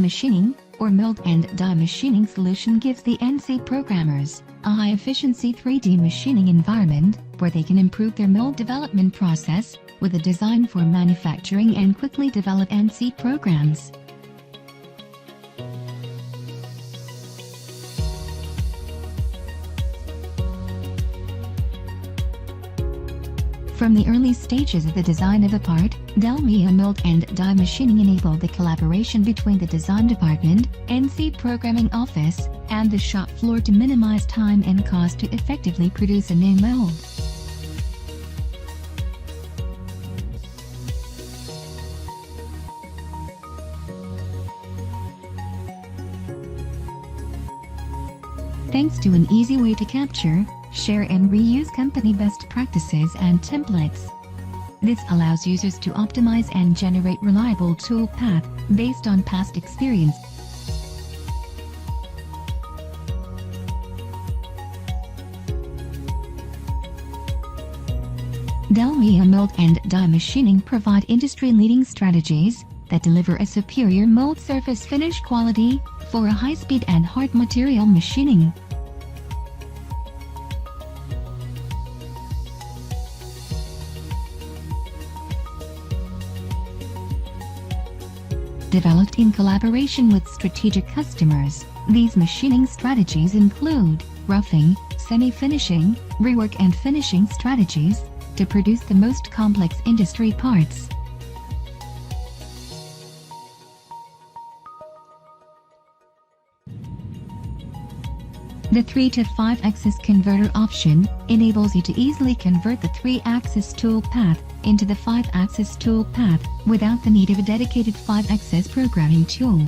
machining, or mold and die machining solution gives the NC programmers a high-efficiency 3D machining environment where they can improve their mold development process with a design for manufacturing and quickly develop NC programs. From the early stages of the design of a part, Delmia mold and die machining enable the collaboration between the design department, NC programming office, and the shop floor to minimize time and cost to effectively produce a new mold. Thanks to an easy way to capture, share and reuse company best practices and templates. This allows users to optimize and generate reliable tool path based on past experience. Delmia mold and die machining provide industry-leading strategies that deliver a superior mold surface finish quality for a high-speed and hard material machining. Developed in collaboration with strategic customers, these machining strategies include roughing, semi-finishing, rework and finishing strategies to produce the most complex industry parts. The 3 to 5 axis converter option enables you to easily convert the 3-axis tool path into the 5-axis tool path without the need of a dedicated 5-axis programming tool.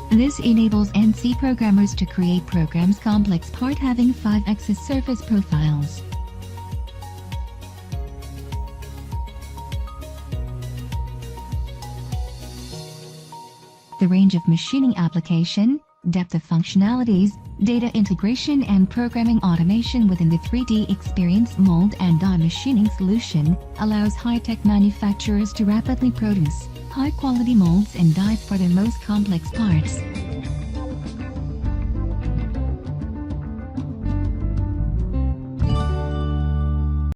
This enables NC programmers to create programs complex part having 5-axis surface profiles. The range of machining application, depth of functionalities, data integration and programming automation within the 3DEXPERIENCE mold and die machining solution allows high-tech manufacturers to rapidly produce high-quality molds and dies for their most complex parts.